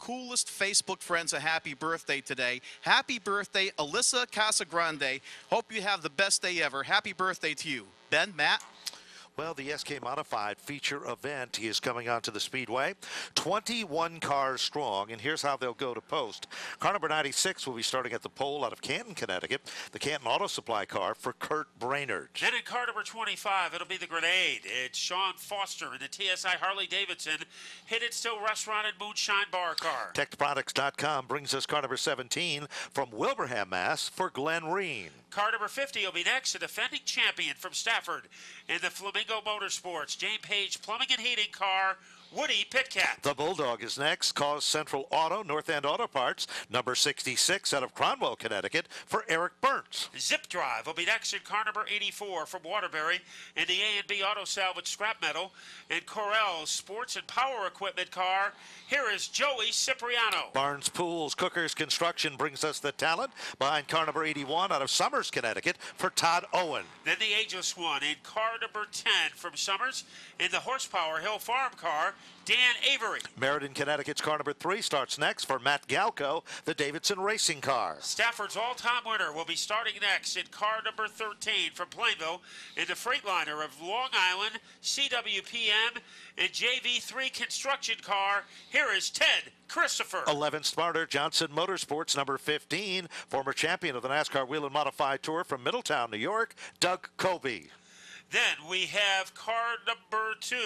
coolest Facebook friends a happy birthday today. Happy birthday, Alyssa Casagrande. Hope you have the best day ever. Happy birthday to you. Ben, Matt? Well, the SK Modified feature event is coming onto the Speedway. 21 cars strong, and here's how they'll go to post. Car number 96 will be starting at the pole out of Canton, Connecticut. The Canton Auto Supply car for Kurt Brainerd. Then in car number 25, it'll be the Grenade. It's Sean Foster in the TSI Harley-Davidson Hit It Still Restaurant and Moonshine Bar car. TechProducts.com brings us car number 17 from Wilbraham, Mass. for Glenn Reen. Car number 50 will be next, a defending champion from Stafford in the Flamingo Motorsports, Jane Page Plumbing and Heating car, Woody Pitcat. The Bulldog is next. Cause Central Auto, North End Auto Parts, number 66 out of Cronwell, Connecticut, for Eric Burns. Zip Drive will be next in car number 84 from Waterbury in the A&B Auto Salvage Scrap Metal. And Correll's Sports and Power Equipment car, here is Joey Cipriano. Barnes Pools Cookers Construction brings us the talent behind car number 81 out of Summers, Connecticut, for Todd Owen. Then the ageless one in car number 10 from Summers in the Horsepower Hill Farm car, Dan Avery. Meriden, Connecticut's car number 3 starts next for Matt Galco, the Davidson Racing car. Stafford's all-time winner will be starting next in car number 13 from Plainville in the Freightliner of Long Island, CWPM, and JV3 construction car. Here is Ted Christopher. 11 Smarter, Johnson Motorsports, number 15, former champion of the NASCAR Wheel and Modified Tour from Middletown, New York, Doug Colby. Then we have car number 2,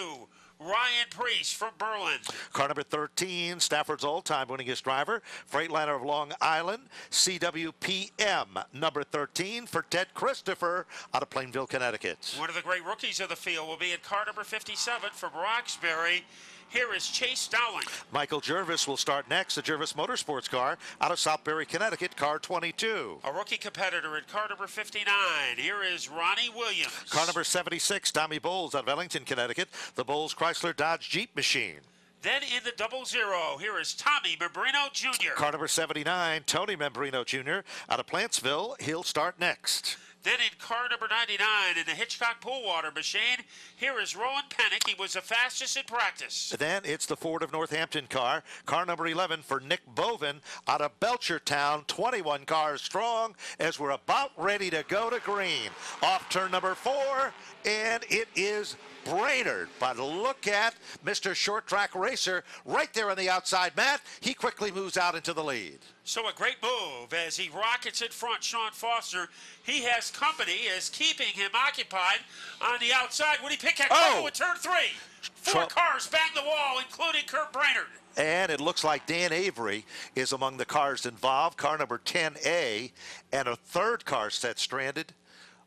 Ryan Priest from Berlin. Car number 13, Stafford's all-time winningest driver, Freightliner of Long Island, CWPM. Number 13 for Ted Christopher out of Plainville, Connecticut. One of the great rookies of the field will be in car number 57 from Roxbury. Here is Chase Dowling. Michael Jervis will start next, the Jervis Motorsports car out of Southbury, Connecticut, car 22. A rookie competitor in car number 59. Here is Ronnie Williams. Car number 76, Tommy Bowles out of Ellington, Connecticut, the Bowles Chrysler Dodge Jeep machine. Then in the 00, here is Tommy Membrino Jr. Car number 79, Tony Membrino Jr. out of Plantsville. He'll start next. Then in car number 99 in the Hitchcock Pool Water machine, here is Rowan Pennick. He was the fastest in practice. Then it's the Ford of Northampton car number 11 for Nick Bovin out of Belchertown, 21 cars strong as we're about ready to go to green. Off turn number 4, and it is Brainerd. But look at Mr. Short Track Racer right there on the outside, Matt. He quickly moves out into the lead. So a great move as he rockets in front, Sean Foster. He has company is keeping him occupied on the outside. Woody Pitcat coming with turn 3. 4 cars bang the wall, including Kurt Brainerd. And it looks like Dan Avery is among the cars involved, car number 10A, and a third car set stranded.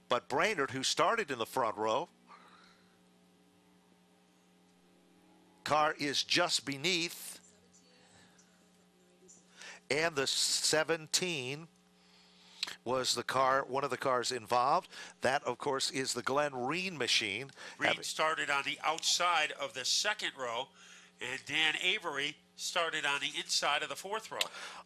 But Brainerd, who started in the front row, car is just beneath, and the 17 was the car, one of the cars involved. That, of course, is the Glenn Reen machine. Reen started on the outside of the second row, and Dan Avery started on the inside of the 4th row.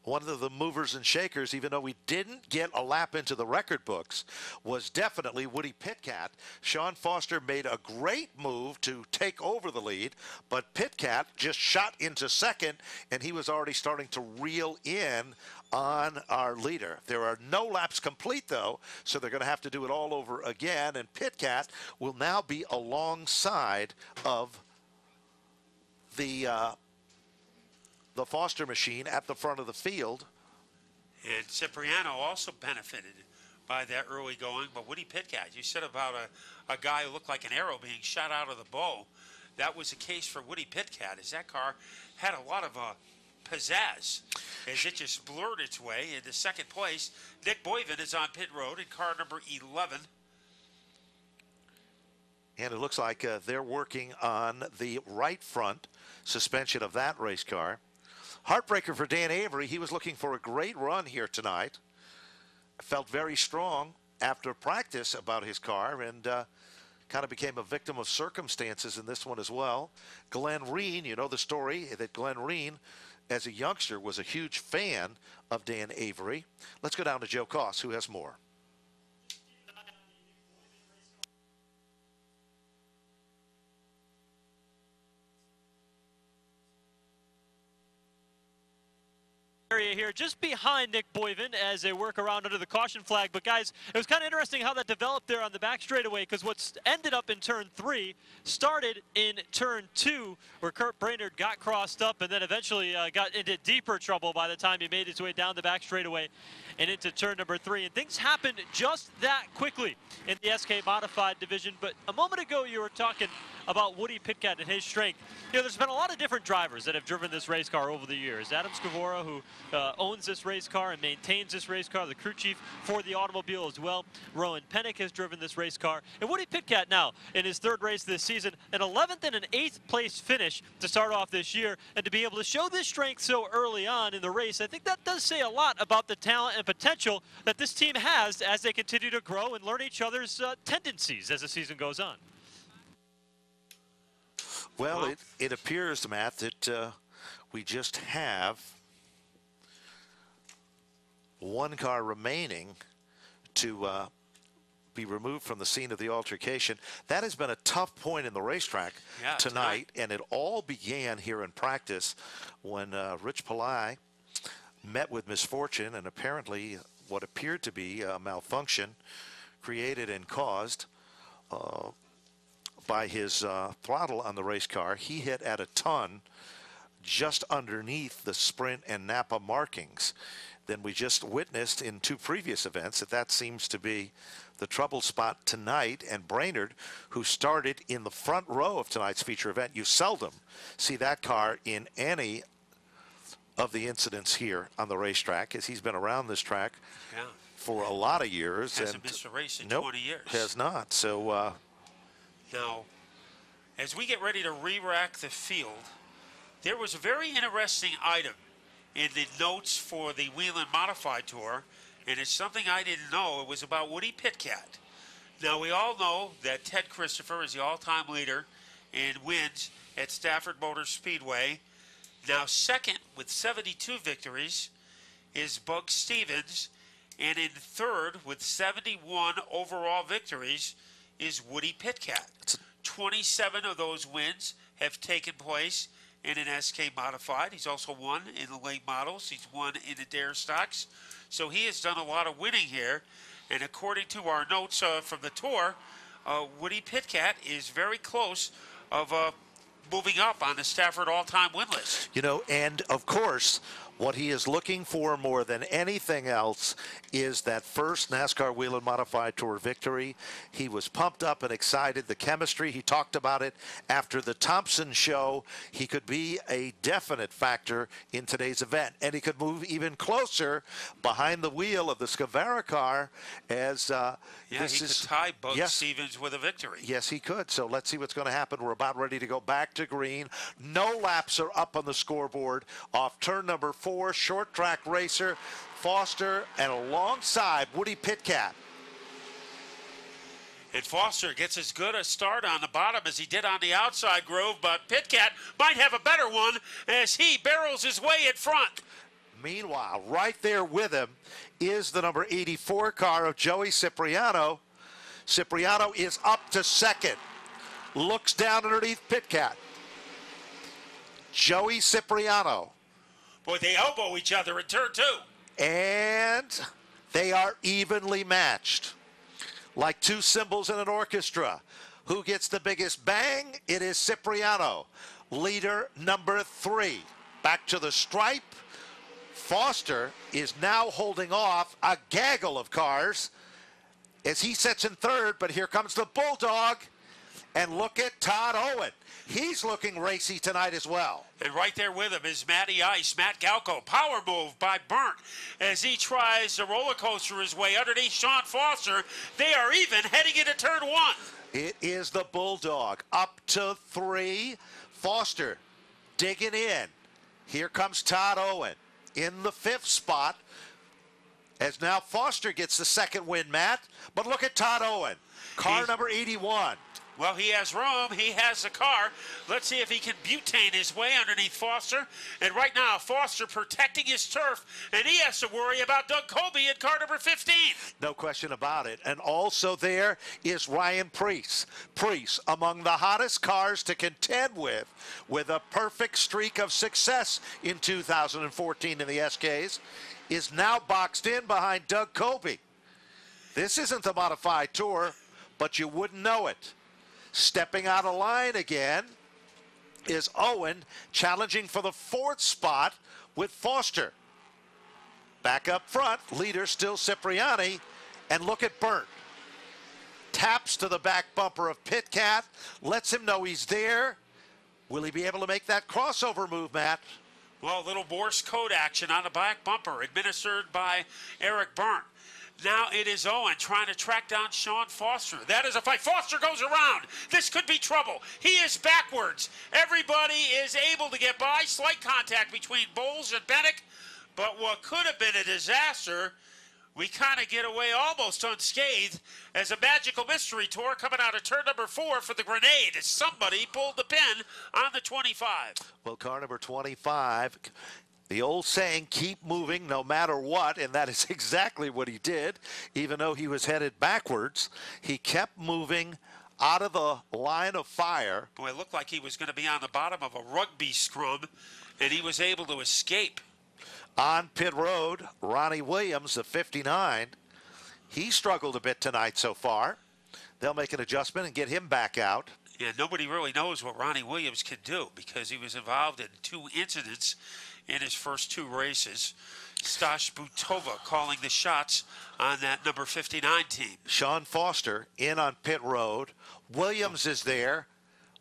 One of the movers and shakers, even though we didn't get a lap into the record books, was definitely Woody Pitcat. Sean Foster made a great move to take over the lead, but Pitcat just shot into second, and he was already starting to reel in on our leader. There are no laps complete, though, so they're going to have to do it all over again, and Pitcat will now be alongside of the Foster machine at the front of the field. And Cipriano also benefited by that early going. But Woody Pitcat, you said about a guy who looked like an arrow being shot out of the bow. That was the case for Woody Pitcat, as that car had a lot of pizzazz as it just blurred its way into second place. Nick Boyven is on pit road in car number 11. And it looks like they're working on the right front suspension of that race car. Heartbreaker for Dan Avery. He was looking for a great run here tonight. Felt very strong after practice about his car, and kind of became a victim of circumstances in this one as well. Glenn Reen, you know the story that Glenn Reen, as a youngster, was a huge fan of Dan Avery. Let's go down to Joe Koss, who has more. area here just behind Nick Boyven as they work around under the caution flag. But guys, it was kind of interesting how that developed there on the back straightaway, because what's ended up in turn 3 started in turn 2 where Kurt Brainerd got crossed up and then eventually got into deeper trouble by the time he made his way down the back straightaway and into turn number 3. And things happened just that quickly in the SK Modified division. But a moment ago you were talking about Woody Pitkat and his strength. You know, there's been a lot of different drivers that have driven this race car over the years. Adam Scavora, who owns this race car and maintains this race car, the crew chief for the automobile as well. Rowan Pennick has driven this race car. And Woody Pitkat now, in his 3rd race this season, an 11th and an 8th place finish to start off this year. And to be able to show this strength so early on in the race, I think that does say a lot about the talent and potential that this team has as they continue to grow and learn each other's tendencies as the season goes on. Well, it appears, Matt, that we just have one car remaining to be removed from the scene of the altercation. That has been a tough point in the racetrack tonight, and it all began here in practice when Rich Pillai met with misfortune, and apparently what appeared to be a malfunction created and caused by his throttle on the race car. He hit at a ton just underneath the Sprint and Napa markings. Then we just witnessed in 2 previous events that seems to be the trouble spot tonight. And Brainerd, who started in the front row of tonight's feature event, you seldom see that car in any of the incidents here on the racetrack, as he's been around this track for a lot of years. Hasn't missed a race in nope, 20 years. Has not. So now, as we get ready to re-rack the field, there was a very interesting item in the notes for the Whelen Modified Tour, and it's something I didn't know. It was about Woody Pitkat. Now, we all know that Ted Christopher is the all-time leader in wins at Stafford Motor Speedway. Now, second with 72 victories is Bug Stevens, and in 3rd with 71 overall victories is Woody Pitkat. 27 of those wins have taken place in an SK Modified. He's also won in the late models. He's won in the Dare Stocks. So he has done a lot of winning here. And according to our notes from the tour, Woody Pitkat is very close of moving up on the Stafford all-time win list. you know, and of course, what he is looking for more than anything else is that first NASCAR Whelen Modified Tour victory. He was pumped up and excited. The chemistry, he talked about it after the Thompson show. He could be a definite factor in today's event, and he could move even closer behind the wheel of the Scavera car as he could tie Bug Stevens with a victory. Yes, he could. So let's see what's going to happen. We're about ready to go back to green. No laps are up on the scoreboard off turn number 4, short track racer Foster, and alongside Woody Pitkat. And Foster gets as good a start on the bottom as he did on the outside, Grove, but Pitkat might have a better one as he barrels his way in front. Meanwhile, right there with him is the number 84 car of Joey Cipriano. Cipriano is up to 2nd. Looks down underneath Pitkat. Joey Cipriano. Boy, they elbow each other in turn 2. And they are evenly matched. Like 2 cymbals in an orchestra. Who gets the biggest bang? It is Cipriano. Leader number 3. Back to the stripe. Foster is now holding off a gaggle of cars as he sits in 3rd, but here comes the Bulldog. And look at Todd Owen. He's looking racy tonight as well. And right there with him is Matty Ice, Matt Galco. Power move by Burnt as he tries to roller coaster his way underneath Sean Foster. They are even heading into turn 1. It is the Bulldog up to 3. Foster digging in. Here comes Todd Owen in the 5th spot as now Foster gets the 2nd win, Matt. But look at Todd Owen, car number 81. Well, he has room. He has the car. Let's see if he can butane his way underneath Foster. And right now, Foster protecting his turf, and he has to worry about Doug Colby in car number 15. No question about it. And also there is Ryan Preece. Preece, among the hottest cars to contend with a perfect streak of success in 2014 in the SKs, is now boxed in behind Doug Colby. This isn't the modified tour, but you wouldn't know it. Stepping out of line again is Owen, challenging for the 4th spot with Foster. Back up front, leader still Cipriani, and look at Burnt. Taps to the back bumper of Pitcat, lets him know he's there. Will he be able to make that crossover move, Matt? Well, a little Morse code action on the back bumper administered by Eric Burnt. Now it is Owen trying to track down Sean Foster. That is a fight. Foster goes around. This could be trouble. He is backwards. Everybody is able to get by. Slight contact between Bowles and Bennick. But what could have been a disaster, we kind of get away almost unscathed as a magical mystery tour coming out of turn number 4 for the grenade as somebody pulled the pin on the 25. Well, car number 25, the old saying, keep moving no matter what, and that is exactly what he did. Even though he was headed backwards, he kept moving out of the line of fire. Boy, it looked like he was going to be on the bottom of a rugby scrum, and he was able to escape. On pit road, Ronnie Williams, the 59, he struggled a bit tonight so far. They'll make an adjustment and get him back out. Yeah, nobody really knows what Ronnie Williams can do because he was involved in 2 incidents in his first 2 races. Stash Butova calling the shots on that number 59 team. Sean Foster in on pit road. Williams is there.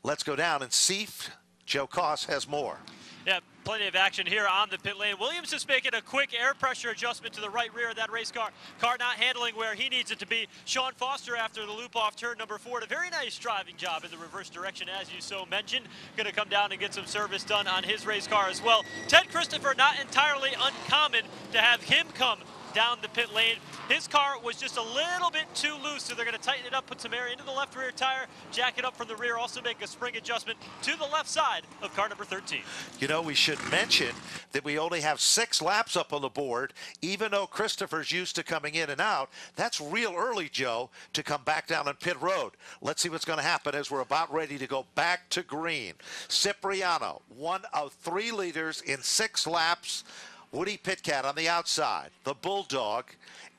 Let's go down and see if Joe Koss has more. Yeah, plenty of action here on the pit lane. Williams just making a quick air pressure adjustment to the right rear of that race car. Car not handling where he needs it to be. Sean Foster, after the loop off turn number 4, did a very nice driving job in the reverse direction, as you so mentioned. Going to come down and get some service done on his race car as well. Ted Christopher, not entirely uncommon to have him come down the pit lane. His car was just a little bit too loose, so they're going to tighten it up, put some air into the left rear tire, jack it up from the rear, also make a spring adjustment to the left side of car number 13. You know, we should mention that we only have 6 laps up on the board, even though Christopher's used to coming in and out. That's real early, Joe, to come back down on pit road. Let's see what's going to happen as we're about ready to go back to green. Cipriano, 1 of 3 leaders in 6 laps. Woody Pitcat on the outside, the Bulldog,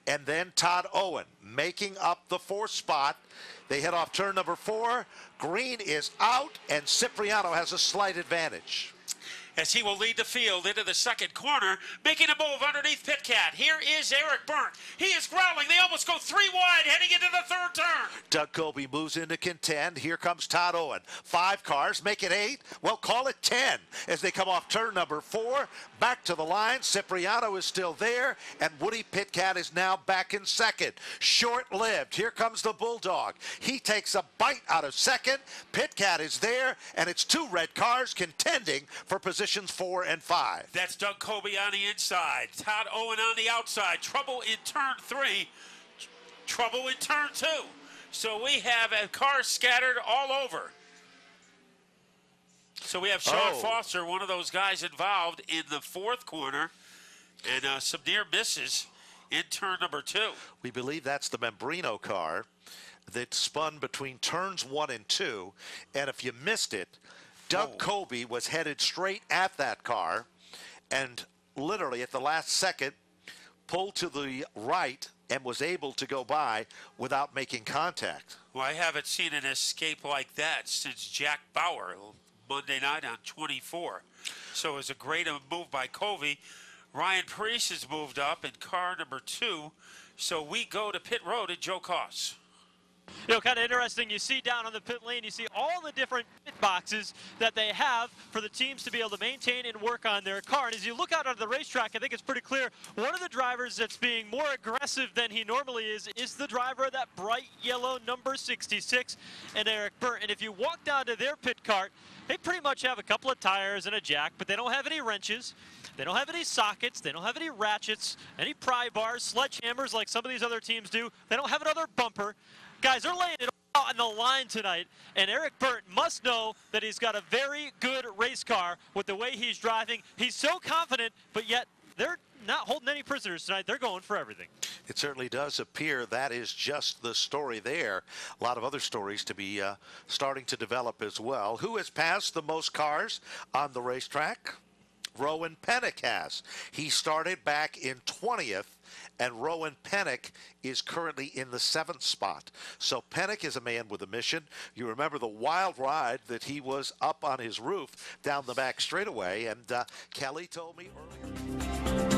and then Todd Owen making up the 4th spot. They head off turn number 4. Green is out, and Cipriano has a slight advantage. As he will lead the field into the 2nd corner, making a move underneath Pitcat. Here is Eric Burnt. He is growling. They almost go 3 wide heading into the 3rd turn. Doug Colby moves into contend. Here comes Todd Owen. 5 cars, make it 8. Well, call it 10 as they come off turn number 4. Back to the line. Cipriano is still there, and Woody Pitcat is now back in 2nd. Short-lived. Here comes the Bulldog. He takes a bite out of 2nd. Pitcat is there, and it's 2 red cars contending for positions 4 and 5. That's Doug Colby on the inside. Todd Owen on the outside. Trouble in turn 3. Trouble in turn 2. So we have a car scattered all over. So we have Sean Foster, one of those guys involved in the 4th corner, and some near misses in turn number 2. We believe that's the Membrino car that spun between turns 1 and 2. And if you missed it, Doug Colby was headed straight at that car and literally at the last second pulled to the right and was able to go by without making contact. Well, I haven't seen an escape like that since Jack Bauer Monday night on 24. So it was a great move by Colby. Ryan Preece has moved up in car number 2. So we go to pit road at Joe Koss. You know, kind of interesting, you see down on the pit lane, you see all the different pit boxes that they have for the teams to be able to maintain and work on their car. And as you look out onto the racetrack, I think it's pretty clear one of the drivers that's being more aggressive than he normally is the driver of that bright yellow number 66, and Eric Burnt. And if you walk down to their pit cart, they pretty much have a couple of tires and a jack, but they don't have any wrenches. They don't have any sockets. They don't have any ratchets, any pry bars, sledgehammers like some of these other teams do. They don't have another bumper. Guys, they're laying it on the line tonight, and Eric Burt must know that he's got a very good race car with the way he's driving. He's so confident, but yet they're not holding any prisoners tonight. They're going for everything. It certainly does appear that is just the story there. A lot of other stories to be starting to develop as well. Who has passed the most cars on the racetrack? Rowan Pennick has. He started back in 20th, and Rowan Pennick is currently in the 7th spot. So Pennick is a man with a mission. You remember the wild ride that he was up on his roof down the back straightaway, and Kelly told me earlier.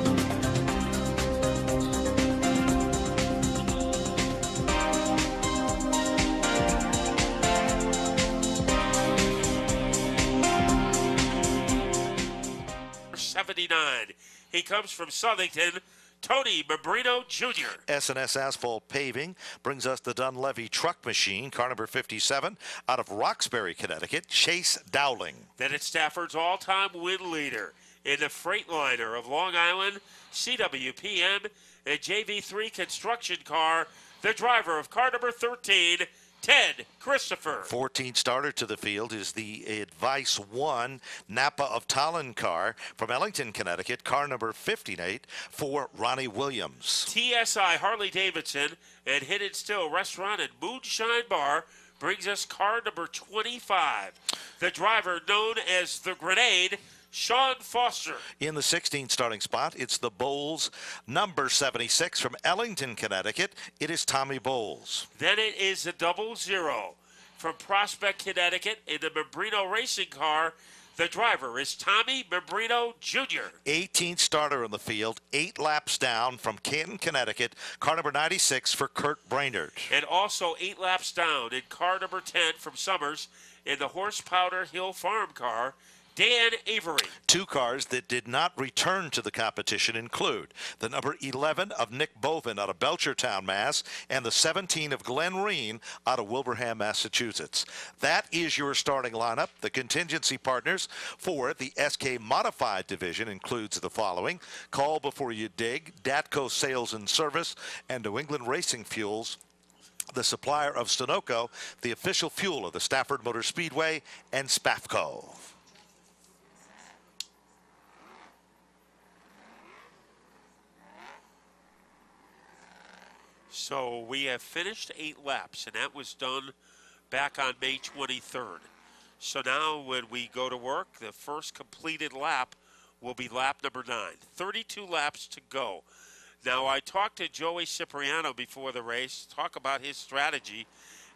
79. He comes from Southington, Tony Membrino Jr. S&S Asphalt Paving brings us the Dunlevy Truck Machine, car number 57, out of Roxbury, Connecticut, Chase Dowling. Then it's Stafford's all-time win leader in the Freightliner of Long Island, CWPM, and JV3 construction car, the driver of car number 13, Ted Christopher. 14th starter to the field is the Advice 1 Napa of Tallinn car from Ellington, Connecticut, car number 58 for Ronnie Williams. TSI Harley Davidson and Hidden Still Restaurant and Moonshine Bar brings us car number 25. The driver known as the Grenade, Sean Foster. In the 16th starting spot, it's the Bowles number 76 from Ellington, Connecticut. It is Tommy Bowles. Then it is a 00 from Prospect, Connecticut in the Membrino racing car. The driver is Tommy Membrino Jr. 18th starter in the field, 8 laps down from Canton, Connecticut, car number 96 for Kurt Brainerd. And also 8 laps down in car number 10 from Summers in the Horse Powder Hill Farm car, Dan Avery. 2 cars that did not return to the competition include the number 11 of Nick Bovin out of Belchertown, Mass., and the 17 of Glenn Reen out of Wilbraham, Massachusetts. That is your starting lineup. The contingency partners for the SK Modified division includes the following: Call Before You Dig, Datco Sales and Service, and New England Racing Fuels, the supplier of Sunoco, the official fuel of the Stafford Motor Speedway, and Spafco. So we have finished 8 laps, and that was done back on May 23rd. So now when we go to work, the first completed lap will be lap number 9. 32 laps to go. Now, I talked to Joey Cipriano before the race, talk about his strategy,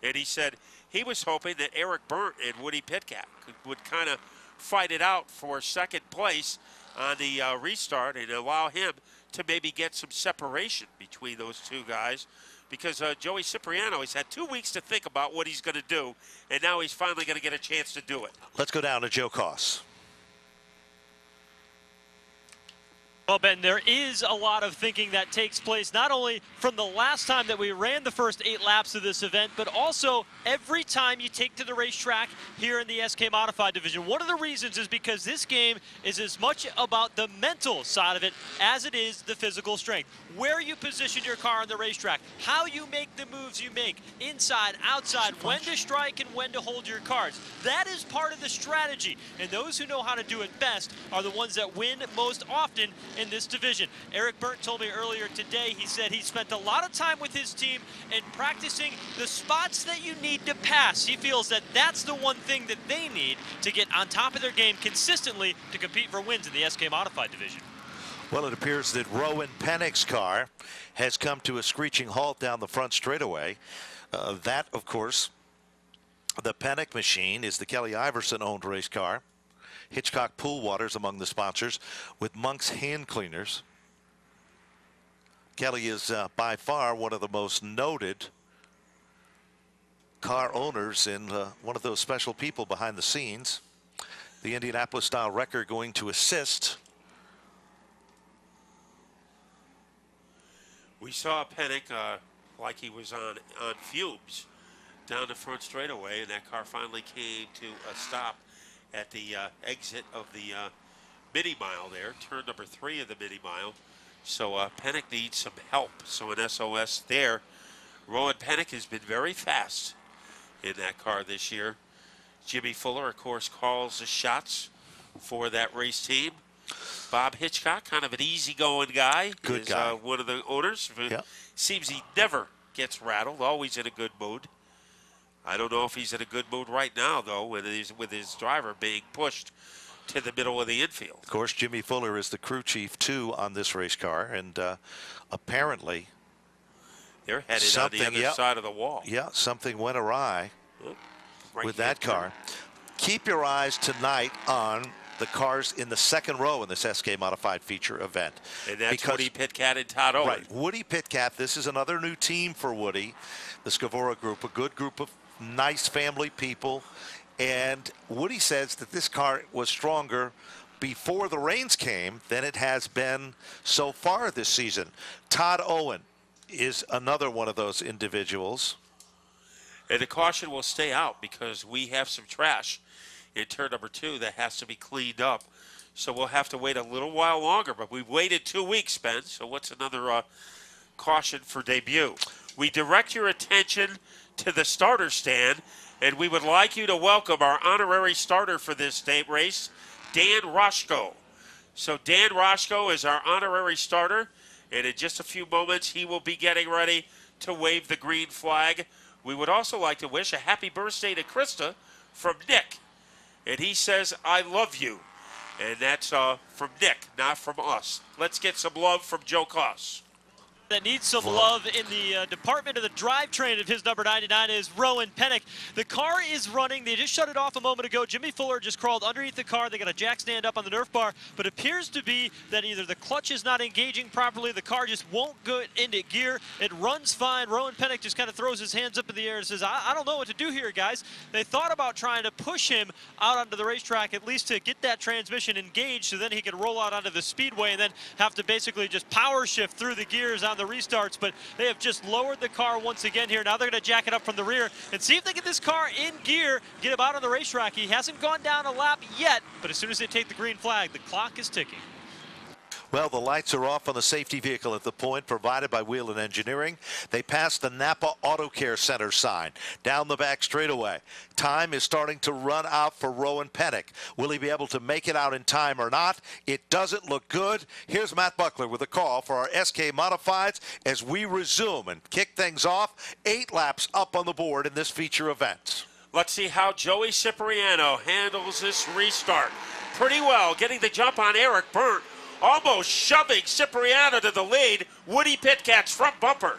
and he said he was hoping that Eric Burt and Woody Pitcat would kind of fight it out for second place on the restart and allow him to maybe get some separation between those two guys, because Joey Cipriano has had 2 weeks to think about what he's going to do, and now he's finally going to get a chance to do it. Let's go down to Joe Koss. Well, Ben, there is a lot of thinking that takes place not only from the last time that we ran the first 8 laps of this event, but also every time you take to the racetrack here in the SK Modified division. One of the reasons is because this game is as much about the mental side of it as it is the physical strength. Where you position your car on the racetrack, how you make the moves you make, inside, outside, when to strike and when to hold your cards. That is part of the strategy, and those who know how to do it best are the ones that win most often in this division. Eric Burt told me earlier today, he said he spent a lot of time with his team and practicing the spots that you need to pass. He feels that that's the one thing that they need to get on top of their game consistently to compete for wins in the SK Modified division. Well, it appears that Rowan Pennick's car has come to a screeching halt down the front straightaway. That, of course, the Pennick machine is the Kelly Iverson-owned race car. Hitchcock Pool Waters among the sponsors, with Monk's Hand Cleaners. Kelly is by far one of the most noted car owners and one of those special people behind the scenes. The Indianapolis-style wrecker going to assist. We saw Pennick like he was on fumes down the front straightaway, and that car finally came to a stop at the exit of the mini mile there, turn number 3 of the mini mile. So Pennick needs some help. So an SOS there. Rowan Pennick has been very fast in that car this year. Jimmy Fuller, of course, calls the shots for that race team. Bob Hitchcock, kind of an easygoing guy. Good is, guy. One of the owners. Yeah. Seems he never gets rattled, always in a good mood. I don't know if he's in a good mood right now, though, with his driver being pushed to the middle of the infield. Of course, Jimmy Fuller is the crew chief, too, on this race car, and apparently they're headed on the other side of the wall. Yeah, something went awry with that car. Keep your eyes tonight on the cars in the second row in this SK Modified feature event. And that's Woody Pitkat and Todd Owen. Right, Woody Pitkat. This is another new team for Woody, the Scavora group, a good group of nice family people. And Woody says that this car was stronger before the rains came than it has been so far this season. Todd Owen is another one of those individuals. And the caution will stay out because we have some trash in turn number 2 that has to be cleaned up. So we'll have to wait a little while longer. But we've waited 2 weeks, Ben. So what's another caution for debut? We direct your attention to the starter stand, and we would like you to welcome our honorary starter for this race, Dan Roshko. So Dan Roshko is our honorary starter, and in just a few moments he will be getting ready to wave the green flag. We would also like to wish a happy birthday to Krista from Nick. And he says, I love you. And that's from Nick, not from us. Let's get some love from Joe Koss. That needs some love in the department of the drivetrain of his number 99 is Rowan Pennick. The car is running. They just shut it off a moment ago. Jimmy Fuller just crawled underneath the car. They got a jack stand up on the Nerf bar, but it appears to be that either the clutch is not engaging properly, the car just won't go into gear. It runs fine. Rowan Pennick just kind of throws his hands up in the air and says, I don't know what to do here, guys. They thought about trying to push him out onto the racetrack, at least to get that transmission engaged so then he could roll out onto the speedway and then have to basically just power shift through the gears on the restarts, but they have just lowered the car once again here. Now they're going to jack it up from the rear and see if they get this car in gear, get him out on the racetrack. He hasn't gone down a lap yet, but as soon as they take the green flag, the clock is ticking. Well, the lights are off on the safety vehicle at the point provided by Wheel and Engineering. They passed the Napa Auto Care Center sign down the back straightaway. Time is starting to run out for Rowan Pennick. Will he be able to make it out in time or not? It doesn't look good. Here's Matt Buckler with a call for our SK Modifieds as we resume and kick things off. 8 laps up on the board in this feature event. Let's see how Joey Cipriano handles this restart. Pretty well, getting the jump on Eric Burt. Almost shoving Cipriano to the lead. Woody Pitkat's front bumper.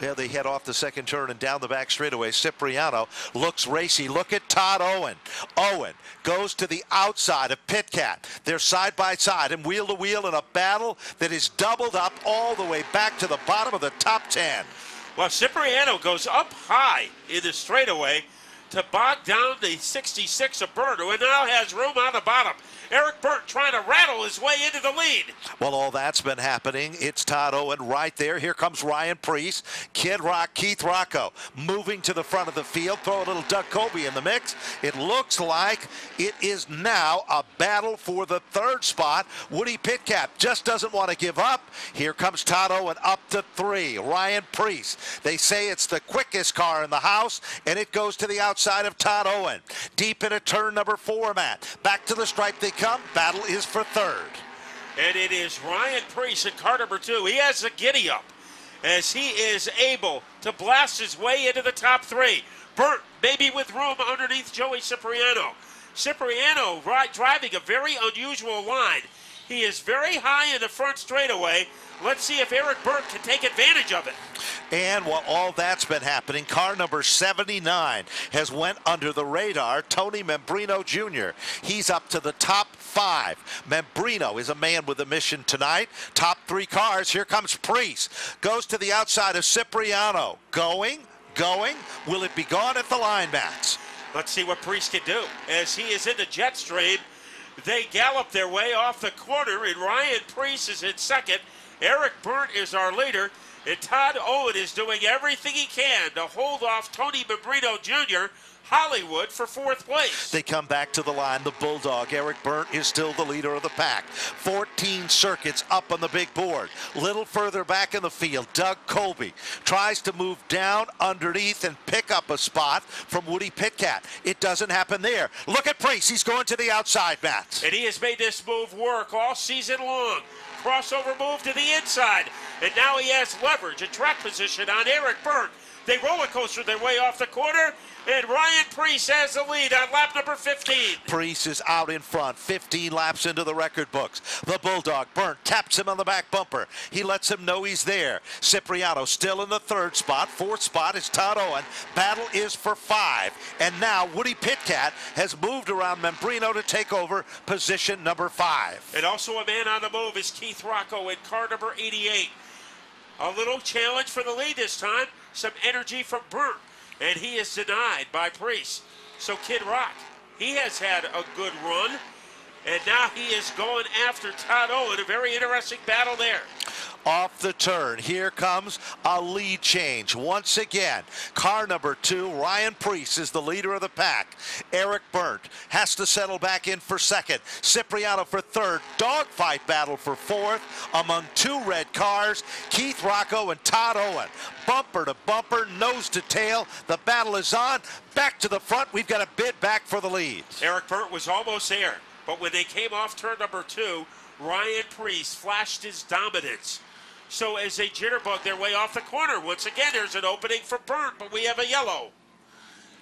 Yeah, they head off the second turn and down the back straightaway. Cipriano looks racy. Look at Todd Owen. Owen goes to the outside of Pitkat. They're side by side and wheel to wheel in a battle that is doubled up all the way back to the bottom of the top 10. Well, Cipriano goes up high in the straightaway to bog down the 66 of Burt, who now has room on the bottom. Eric Burt trying to rattle his way into the lead. Well, all that's been happening. It's Todd Owen right there. Here comes Ryan Priest. Kid Rock, Keith Rocco moving to the front of the field. Throw a little Doug Colby in the mix. It looks like it is now a battle for the third spot. Woody Pitkat just doesn't want to give up. Here comes Todd Owen up to 3. Ryan Priest. They say it's the quickest car in the house, and it goes to the outside of Todd Owen. Deep into turn number 4, Matt. Back to the stripe they come. Battle is for third. And it is Ryan Priest in car number 2. He has a giddy up as he is able to blast his way into the top 3. Burt maybe with room underneath Joey Cipriano. Cipriano driving a very unusual line. He is very high in the front straightaway. Let's see if Eric Burt can take advantage of it. And while all that's been happening, car number 79 has went under the radar. Tony Membrino Jr. He's up to the top 5. Membrino is a man with a mission tonight. Top 3 cars. Here comes Priest. Goes to the outside of Cipriano. Going. Will it be gone at the line, Max? Let's see what Priest can do. As he is in the jet stream, they gallop their way off the corner, and Ryan Priest is in second. Eric Burt is our leader. And Todd Owen is doing everything he can to hold off Tony Membrino Jr., Hollywood, for 4th place. They come back to the line. The Bulldog, Eric Byrne, is still the leader of the pack. 14 circuits up on the big board. Little further back in the field, Doug Colby tries to move down underneath and pick up a spot from Woody Pitkat. It doesn't happen there. Look at Priest. He's going to the outside, Matt. And he has made this move work all season long. Crossover move to the inside. And now he has leverage and track position on Eric Byrne. They roller coaster their way off the corner, and Ryan Priest has the lead on lap number 15. Priest is out in front, 15 laps into the record books. The Bulldog, Byrne, taps him on the back bumper. He lets him know he's there. Cipriano still in the 3rd spot. 4th spot is Todd Owen. Battle is for 5. And now Woody Pitkat has moved around Membrino to take over position number 5. And also a man on the move is Keith Rocco in car number 88. A little challenge for the lead this time. Some energy from Byrne, and he is denied by Priest. So Kid Rock, he has had a good run, and now he is going after Todd Owen. A very interesting battle there. Off the turn, here comes a lead change once again. Car number 2, Ryan Priest, is the leader of the pack. Eric Byrne has to settle back in for 2nd. Cipriano for 3rd. Dogfight battle for 4th among 2 red cars, Keith Rocco and Todd Owen. Bumper to bumper, nose to tail. The battle is on. Back to the front. We've got a bid back for the lead. Eric Byrne was almost there, but when they came off turn number 2, Ryan Priest flashed his dominance. So as they jitterbug their way off the corner, once again, there's an opening for Byrne, but we have a yellow.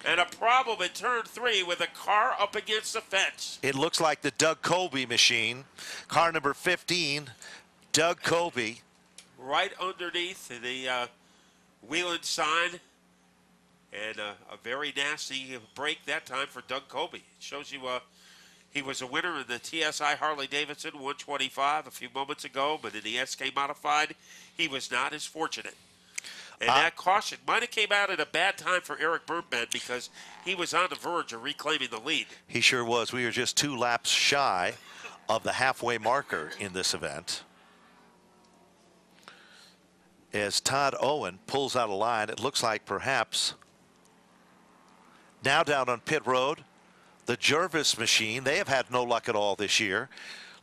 And a problem in turn 3 with a car up against the fence. It looks like the Doug Colby machine. Car number 15, Doug Colby. Right underneath the Wheeling sign. And a very nasty break that time for Doug Colby. It shows you he was a winner in the TSI Harley-Davidson 125 a few moments ago, but in the SK Modified, he was not as fortunate. And that caution might have came out at a bad time for Eric Byrne because he was on the verge of reclaiming the lead. He sure was. We were just 2 laps shy of the halfway marker in this event. As Todd Owen pulls out a line, it looks like perhaps now down on pit road, the Jervis machine, they have had no luck at all this year.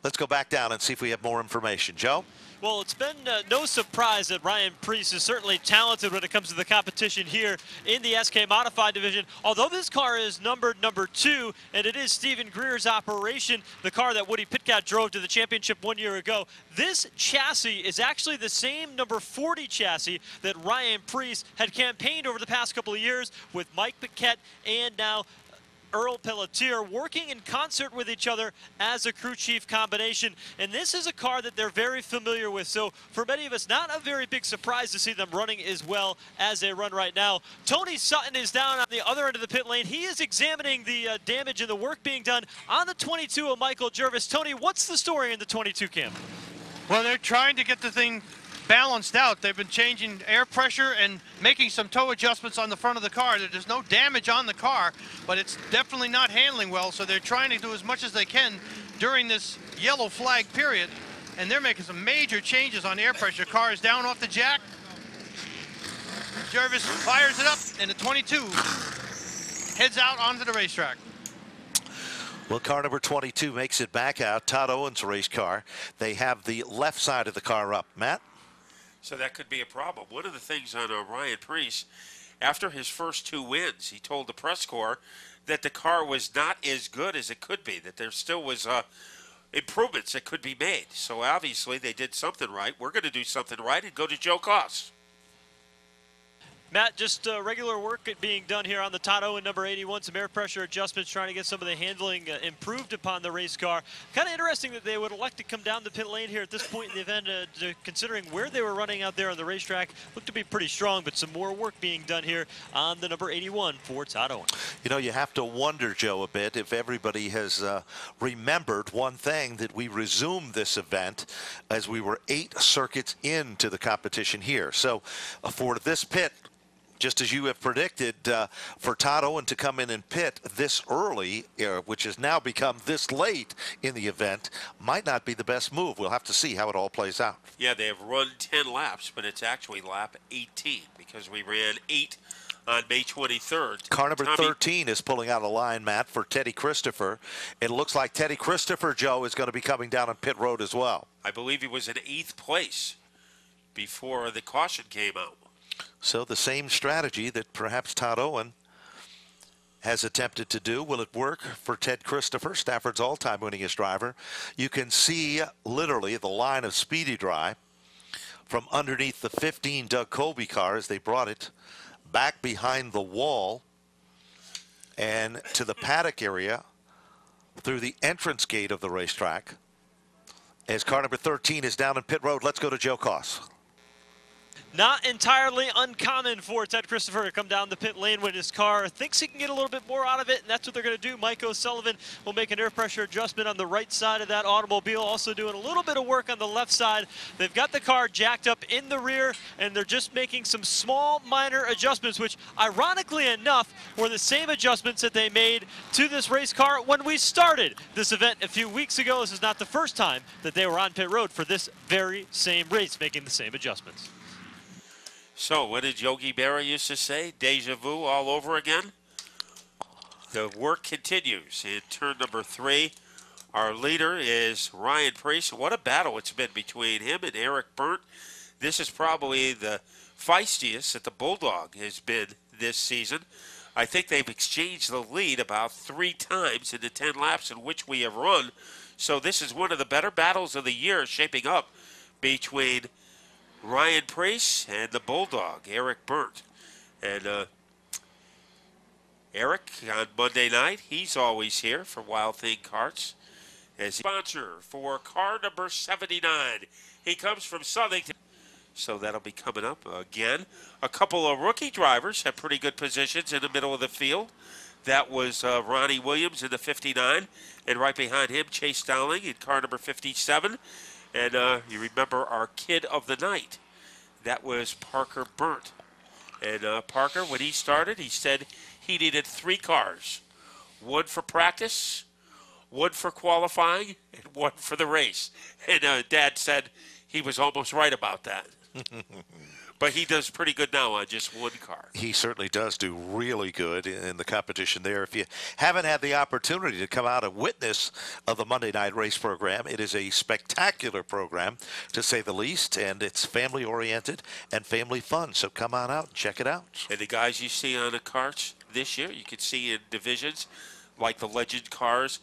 Let's go back down and see if we have more information. Joe? Well, it's been no surprise that Ryan Priest is certainly talented when it comes to the competition here in the SK Modified division. Although this car is numbered number 2, and it is Stephen Greer's operation, the car that Woody Pitkat drove to the championship 1 year ago, this chassis is actually the same number 40 chassis that Ryan Priest had campaigned over the past couple of years with Mike Paquette and now Earl Pelletier working in concert with each other as a crew chief combination. And this is a car that they're very familiar with. So for many of us, not a very big surprise to see them running as well as they run right now. Tony Sutton is down on the other end of the pit lane. He is examining the damage and the work being done on the 22 of Michael Jervis. Tony, what's the story in the 22 camp? Well, they're trying to get the thing balanced out. They've been changing air pressure and making some toe adjustments on the front of the car. There's no damage on the car, but it's definitely not handling well, so they're trying to do as much as they can during this yellow flag period, and they're making some major changes on air pressure. Car is down off the jack. Jervis fires it up, and the 22 heads out onto the racetrack. Well, car number 22 makes it back out. Todd Owen's race car. They have the left side of the car up. Matt? So that could be a problem. One of the things on Ryan Priest, after his first 2 wins, he told the press corps that the car was not as good as it could be, that there still was improvements that could be made. So obviously they did something right. We're going to do something right and go to Joe Koss. Matt, just regular work being done here on the Todd Owen number 81, some air pressure adjustments, trying to get some of the handling improved upon the race car. Kind of interesting that they would elect to come down the pit lane here at this point in the event, considering where they were running out there on the racetrack. Looked to be pretty strong, but some more work being done here on the number 81 for Todd Owen. You know, you have to wonder, Joe, a bit if everybody has remembered one thing, that we resumed this event as we were 8 circuits into the competition here. So for this pit, just as you have predicted, for Todd Owen to come in and pit this early, which has now become this late in the event, might not be the best move. We'll have to see how it all plays out. Yeah, they have run 10 laps, but it's actually lap 18 because we ran 8 on May 23rd. Car number 13 is pulling out a line, Matt, for Teddy Christopher. It looks like Teddy Christopher, Joe, is going to be coming down on pit road as well. I believe he was in 8th place before the caution came out. So the same strategy that perhaps Todd Owen has attempted to do. Will it work for Ted Christopher, Stafford's all-time winningest driver? You can see literally the line of Speedy Dry from underneath the 15 Doug Colby car as they brought it back behind the wall and to the paddock area through the entrance gate of the racetrack. As car number 13 is down in pit road, let's go to Joe Koss. Not entirely uncommon for Ted Christopher to come down the pit lane when his car thinks he can get a little bit more out of it, and that's what they're going to do. Mike O'Sullivan will make an air pressure adjustment on the right side of that automobile, also doing a little bit of work on the left side. They've got the car jacked up in the rear, and they're just making some small, minor adjustments, which, ironically enough, were the same adjustments that they made to this race car when we started this event a few weeks ago. This is not the first time that they were on pit road for this very same race, making the same adjustments. So, what did Yogi Berra used to say? Deja vu all over again? The work continues in turn number 3. Our leader is Ryan Preece. What a battle it's been between him and Eric Berndt. This is probably the feistiest that the Bulldog has been this season. I think they've exchanged the lead about 3 times in the 10 laps in which we have run. So this is one of the better battles of the year shaping up between Ryan Preece and the Bulldog, Eric Berndt. And Eric, on Monday night, he's always here for Wild Thing Karts. As sponsor for car number 79. He comes from Southington. So that'll be coming up again. A couple of rookie drivers have pretty good positions in the middle of the field. That was Ronnie Williams in the 59. And right behind him, Chase Dowling in car number 57. And you remember our kid of the night. That was Parker Berndt. And Parker, when he started, he said he needed 3 cars. 1 for practice, 1 for qualifying, and 1 for the race. And Dad said he was almost right about that. But he does pretty good now on just 1 car. He certainly does do really good in the competition there. If you haven't had the opportunity to come out and witness of the Monday night race program, it is a spectacular program, to say the least, and it's family-oriented and family fun. So come on out and check it out. And the guys you see on the karts this year, you could see in divisions like the Legend cars.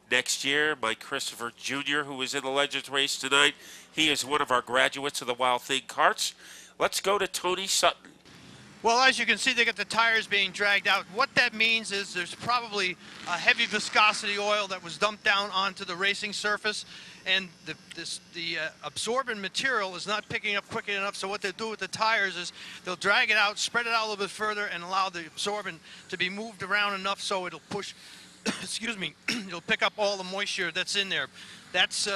Next year, Mike Christopher Jr., who was in the Legends race tonight, he is one of our graduates of the Wild Thing Karts. Let's go to Tony Sutton. Well, as you can see, they got the tires being dragged out. What that means is there's probably a heavy viscosity oil that was dumped down onto the racing surface, and the absorbent material is not picking up quickly enough. So what they'll do with the tires is they'll drag it out, spread it out a little bit further, and allow the absorbent to be moved around enough so it'll push, excuse me, it'll pick up all the moisture that's in there. That's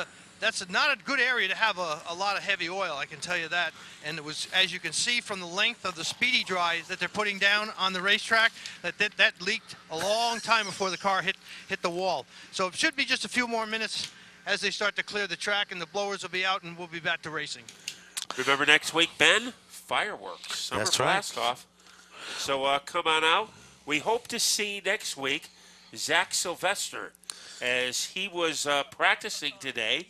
not a good area to have a lot of heavy oil, I can tell you that. And it was, as you can see from the length of the Speedy Dry that they're putting down on the racetrack, that leaked a long time before the car hit the wall. So it should be just a few more minutes as they start to clear the track, and the blowers will be out, and we'll be back to racing. Remember next week, Ben? Fireworks. Summer That's blast right. off. So come on out. We hope to see next week Zach Sylvester, as he was practicing today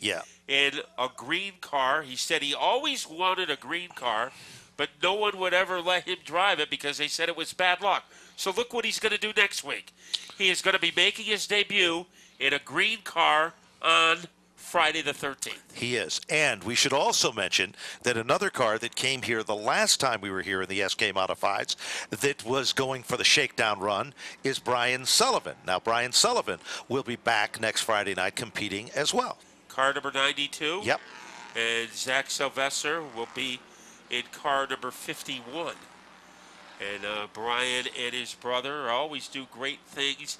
in a green car. He said he always wanted a green car, but no one would ever let him drive it because they said it was bad luck. So look what he's going to do next week. He is going to be making his debut in a green car on Friday the 13th. He is. And we should also mention that another car that came here the last time we were here in the SK Modifieds that was going for the shakedown run is Brian Sullivan. Now, Brian Sullivan will be back next Friday night competing as well. Car number 92. Yep. And Zach Sylvester will be in car number 51. And Brian and his brother always do great things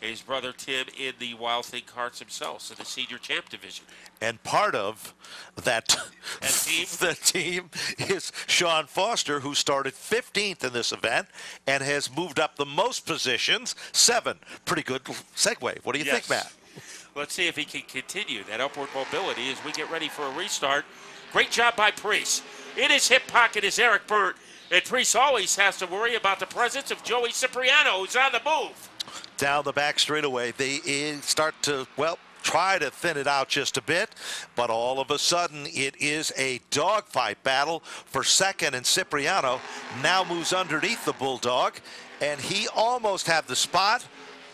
his brother Tim in the Wild Thing Karts themselves in the Senior Champ Division. And part of that team? the team is Sean Foster, who started 15th in this event and has moved up the most positions, 7. Pretty good segue. What do you think, Matt? Let's see if he can continue that upward mobility as we get ready for a restart. Great job by Priest. In his hip pocket is Eric Burt, and Priest always has to worry about the presence of Joey Cipriano, who's on the move. Down the back straightaway, they start to, well, try to thin it out just a bit, but all of a sudden it is a dogfight battle for second, and Cipriano now moves underneath the Bulldog, and he almost had the spot,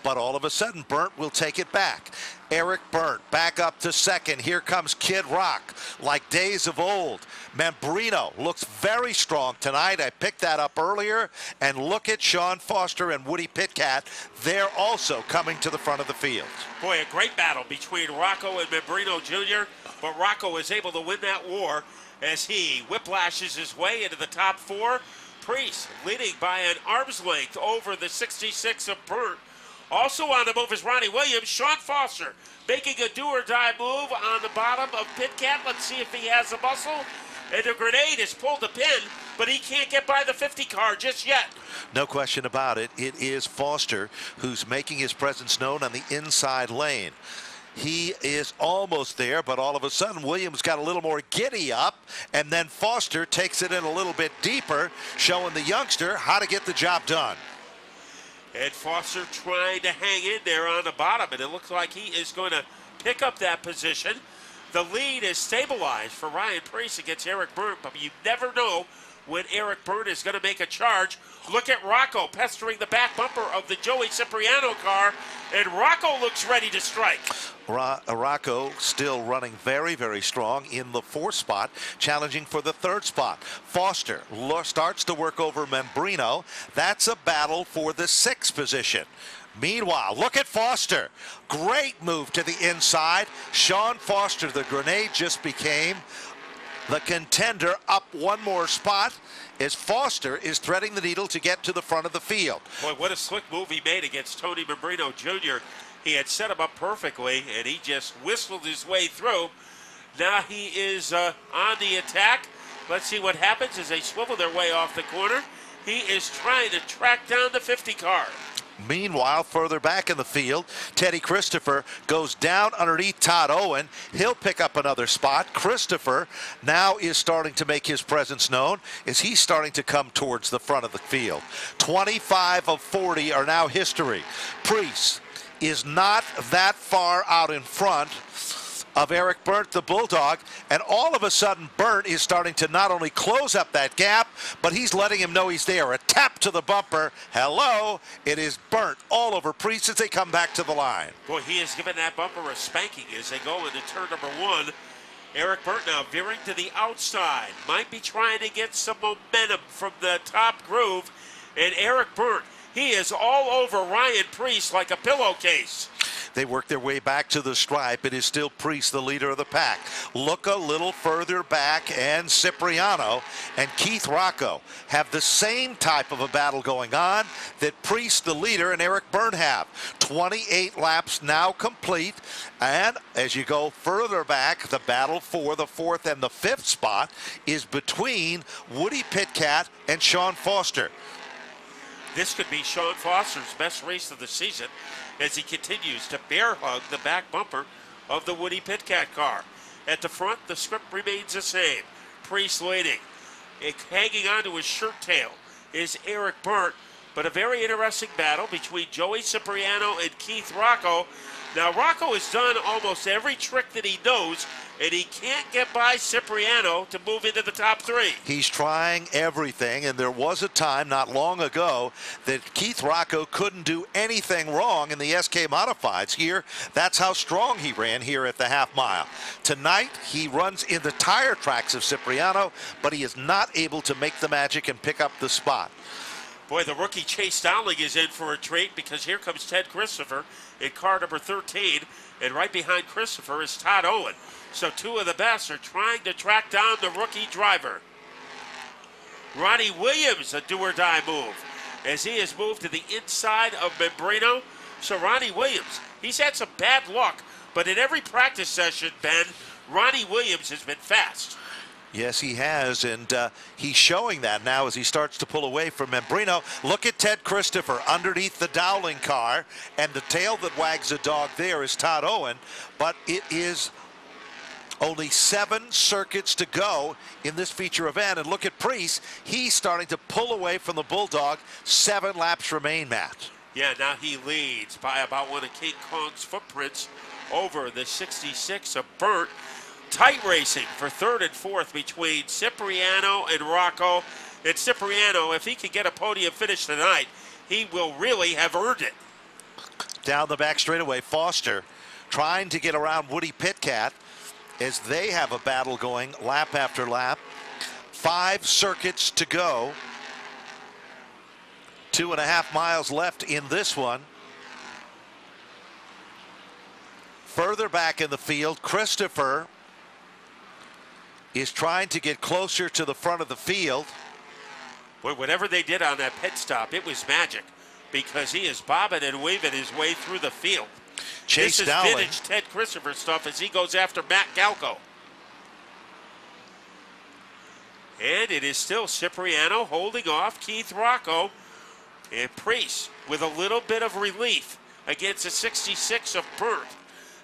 but all of a sudden Burnt will take it back. Eric Burnt back up to second. Here comes Kid Rock like days of old. Membrino looks very strong tonight. I picked that up earlier. And look at Sean Foster and Woody Pitcat. They're also coming to the front of the field. Boy, a great battle between Rocco and Membrino Jr., but Rocco is able to win that war as he whiplashes his way into the top 4. Priest leading by an arm's length over the 66 of Burnt. Also on the move is Ronnie Williams. Sean Foster making a do-or-die move on the bottom of Pitcat. Let's see if he has the muscle. And the grenade has pulled the pin, but he can't get by the 50 car just yet. No question about it. It is Foster who's making his presence known on the inside lane. He is almost there, but all of a sudden Williams got a little more giddy up, and then Foster takes it in a little bit deeper, showing the youngster how to get the job done. And Foster trying to hang in there on the bottom, and it looks like he is going to pick up that position. The lead is stabilized for Ryan Priest against Eric Burnt, but you never know when Eric Burnt is going to make a charge. Look at Rocco pestering the back bumper of the Joey Cipriano car, and Rocco looks ready to strike. Rocco still running very, very strong in the 4th spot, challenging for the 3rd spot. Foster starts to work over Membrino. That's a battle for the 6th position. Meanwhile, look at Foster. Great move to the inside. Sean Foster, the grenade, just became the contender, up one more spot as Foster is threading the needle to get to the front of the field. Boy, what a slick move he made against Tony Membrino Jr. He had set him up perfectly, and he just whistled his way through. Now he is on the attack. Let's see what happens as they swivel their way off the corner. He is trying to track down the 50 car. Meanwhile, further back in the field, Teddy Christopher goes down underneath Todd Owen. He'll pick up another spot. Christopher now is starting to make his presence known as he's starting to come towards the front of the field. 25 of 40 are now history. Priest is not that far out in front of Eric Burnt, the Bulldog, and all of a sudden Burnt is starting to not only close up that gap, but he's letting him know he's there. A tap to the bumper. Hello, it is Burnt all over Priest as they come back to the line. Boy, he has given that bumper a spanking as they go into turn number 1. Eric Burnt now veering to the outside. Might be trying to get some momentum from the top groove. And Eric Burnt, he is all over Ryan Priest like a pillowcase. They work their way back to the stripe. It is still Priest, the leader of the pack. Look a little further back, and Cipriano and Keith Rocco have the same type of a battle going on that Priest, the leader, and Eric Burnt have. 28 laps now complete, and as you go further back, the battle for the 4th and the 5th spot is between Woody Pitcat and Sean Foster. This could be Sean Foster's best race of the season as he continues to bear hug the back bumper of the Woody Pitcat car. At the front, the script remains the same. Priest leading. Hanging onto his shirt tail is Eric Burnt, but a very interesting battle between Joey Cipriano and Keith Rocco. Now, Rocco has done almost every trick that he knows, and he can't get by Cipriano to move into the top 3. He's trying everything, and there was a time not long ago that Keith Rocco couldn't do anything wrong in the SK Modifieds here. That's how strong he ran here at the half mile. Tonight, he runs in the tire tracks of Cipriano, but he is not able to make the magic and pick up the spot. Boy, the rookie Chase Dowling is in for a treat because here comes Ted Christopher in car number 13, and right behind Christopher is Todd Owen. So 2 of the best are trying to track down the rookie driver. Ronnie Williams, a do-or-die move, as he has moved to the inside of Membrino. So Ronnie Williams, he's had some bad luck, but in every practice session, Ben, Ronnie Williams has been fast. Yes, he has, and he's showing that now as he starts to pull away from Membrino. Look at Ted Christopher underneath the Dowling car, and the tail that wags a dog there is Todd Owen, but it is only 7 circuits to go in this feature event, and look at Priest. He's starting to pull away from the Bulldog. 7 laps remain, Matt. Yeah, now he leads by about one of King Kong's footprints over the 66 of Burt. Tight racing for 3rd and 4th between Cipriano and Rocco. And Cipriano, if he can get a podium finish tonight, he will really have earned it. Down the back straightaway, Foster trying to get around Woody Pitcat as they have a battle going lap after lap. 5 circuits to go. 2.5 miles left in this one. Further back in the field, Christopher is trying to get closer to the front of the field. Boy, whatever they did on that pit stop, it was magic because he is bobbing and weaving his way through the field. Chase this is Dowling. vintage Ted Christopher stuff as he goes after Matt Galco. And it is still Cipriano holding off Keith Rocco. And Priest with a little bit of relief against the 66 of Burt.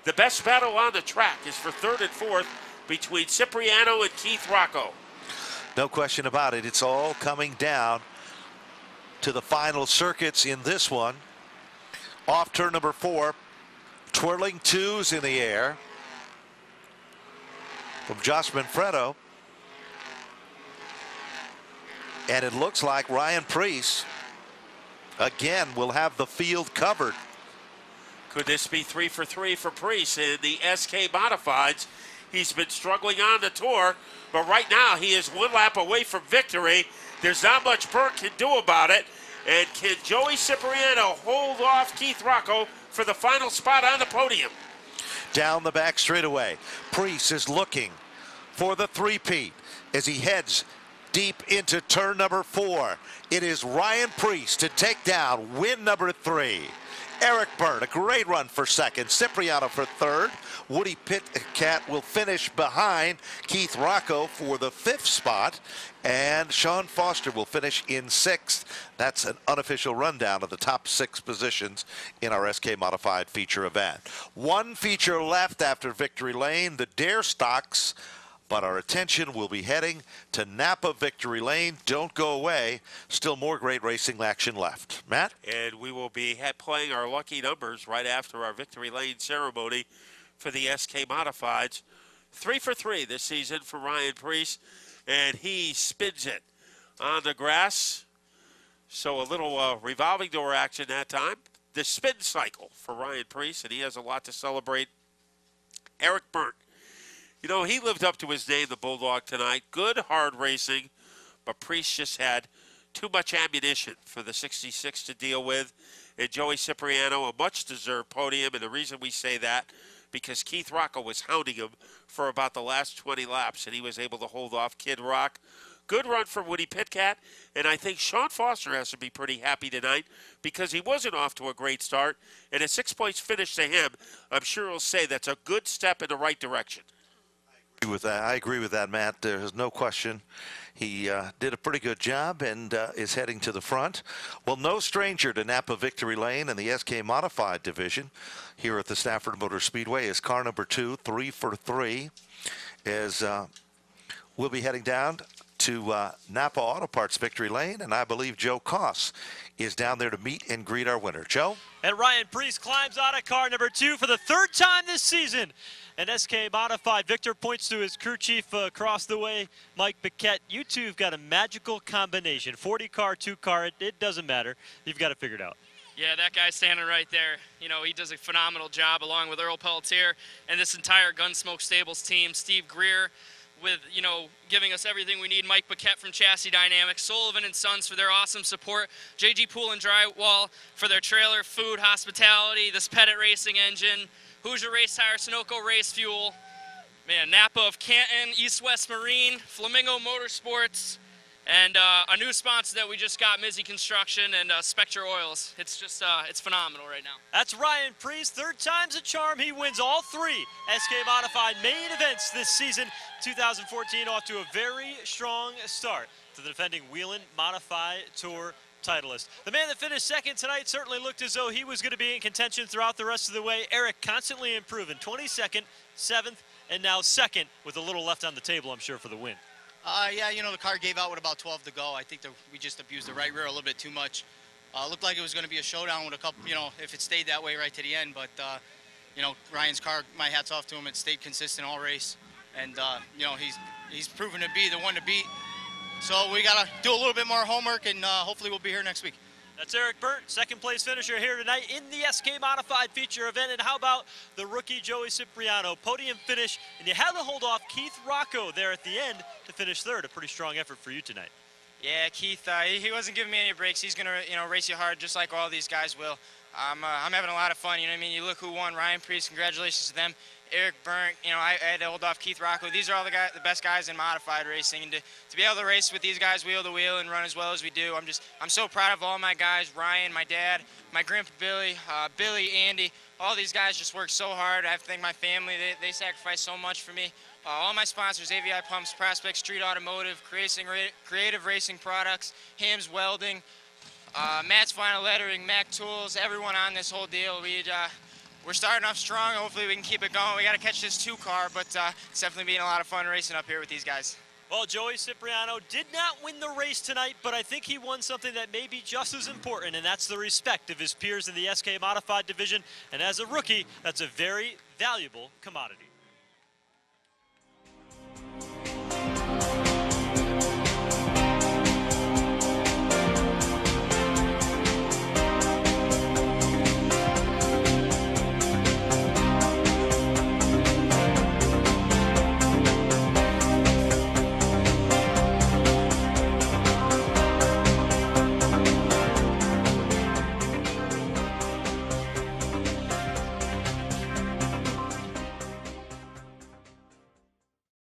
The best battle on the track is for 3rd and 4th between Cipriano and Keith Rocco. No question about it. It's all coming down to the final circuits in this one. Off turn number 4, twirling 2s in the air from Josh Manfredo. And it looks like Ryan Priest again will have the field covered. Could this be 3 for 3 for Priest in the SK Modifieds? He's been struggling on the tour, but right now he is 1 lap away from victory. There's not much Burt can do about it. And can Joey Cipriano hold off Keith Rocco for the final spot on the podium? Down the back straightaway, Priest is looking for the 3-peat as he heads deep into turn number 4. It is Ryan Priest to take down win number 3. Eric Burt, a great run for 2nd. Cipriano for 3rd. Woody Pitcat will finish behind Keith Rocco for the 5th spot. And Sean Foster will finish in 6th. That's an unofficial rundown of the top 6 positions in our SK Modified feature event. 1 feature left after Victory Lane, the Dare Stocks. But our attention will be heading to Napa Victory Lane. Don't go away. Still more great racing action left. Matt? And we will be playing our lucky numbers right after our Victory Lane ceremony for the SK Modifieds. 3 for 3 this season for Ryan Priest, and he spins it on the grass. So a little revolving door action that time. The spin cycle for Ryan Priest, and he has a lot to celebrate. Eric Burt. You know, he lived up to his name, the Bulldog, tonight. Good, hard racing, but Priest just had too much ammunition for the 66 to deal with. And Joey Cipriano, a much-deserved podium, and the reason we say that, because Keith Rocco was hounding him for about the last 20 laps, and he was able to hold off Kid Rock. Good run from Woody Pitcat, and I think Sean Foster has to be pretty happy tonight because he wasn't off to a great start, and a 6 points finish to him, I'm sure he'll say that's a good step in the right direction. With that, I agree with that, Matt. There's no question. He did a pretty good job and is heading to the front. Well, no stranger to Napa Victory Lane and the SK Modified division here at the Stafford Motor Speedway is car number 2, 3 for 3, as we'll be heading down to Napa Auto Parts Victory Lane, and I believe Joe Koss is down there to meet and greet our winner. Joe? And Ryan Priest climbs out of car number 2 for the 3rd time this season. And SK Modified. Victor points to his crew chief across the way, Mike Paquette. You two have got a magical combination. 40 car, 2 car, it doesn't matter. You've got to figure it out. Yeah, that guy standing right there, you know, he does a phenomenal job along with Earl Pelletier and this entire Gunsmoke Stables team. Steve Greer with, you know, giving us everything we need. Mike Paquette from Chassis Dynamics, Sullivan and Sons for their awesome support. JG Pool and Drywall for their trailer, food, hospitality, this Pettit Racing engine, Hoosier Race Tire, Sunoco Race Fuel, man, Napa of Canton, East West Marine, Flamingo Motorsports, And a new sponsor that we just got, Mizzy Construction and Spectre Oils. It's just, it's phenomenal right now. That's Ryan Priest, 3rd time's a charm. He wins all 3 SK Modified main events this season. 2014 off to a very strong start to the defending Whelen Modified Tour titleist. The man that finished 2nd tonight certainly looked as though he was going to be in contention throughout the rest of the way. Eric constantly improving, 22nd, 7th, and now 2nd with a little left on the table, I'm sure, for the win. Yeah, you know, the car gave out with about 12 to go. I think that we just abused the right rear a little bit too much. Looked like it was going to be a showdown with a couple, you know, if it stayed that way right to the end. But, you know, Ryan's car, my hat's off to him. It stayed consistent all race. And, you know, he's proven to be the one to beat. So we got to do a little bit more homework, and hopefully we'll be here next week. That's Eric Burt, 2nd place finisher here tonight in the SK Modified feature event. And how about the rookie Joey Cipriano? Podium finish, and you had to hold off Keith Rocco there at the end to finish 3rd. A pretty strong effort for you tonight. Yeah, Keith, he wasn't giving me any breaks. He's going to, you know, race you hard just like all these guys will. I'm having a lot of fun, you know what I mean? You look who won, Ryan Priest, congratulations to them. Eric Burnt, you know, I had to hold off Keith Rocco. These are all the best guys in modified racing, and to be able to race with these guys wheel to wheel and run as well as we do, I'm so proud of all my guys. Ryan, my dad, my grandpa Billy, Billy, Andy, all these guys just work so hard. I have to thank my family. They sacrifice so much for me. All my sponsors, AVI Pumps, Prospect Street Automotive, Creative Racing Products, Hams Welding, Matt's Final Lettering, Mac Tools, everyone on this whole deal. We're starting off strong. Hopefully we can keep it going. We got to catch this 2 car, but it's definitely been a lot of fun racing up here with these guys. Well, Joey Cipriano did not win the race tonight, but I think he won something that may be just as important, and that's the respect of his peers in the SK Modified division. And as a rookie, that's a very valuable commodity.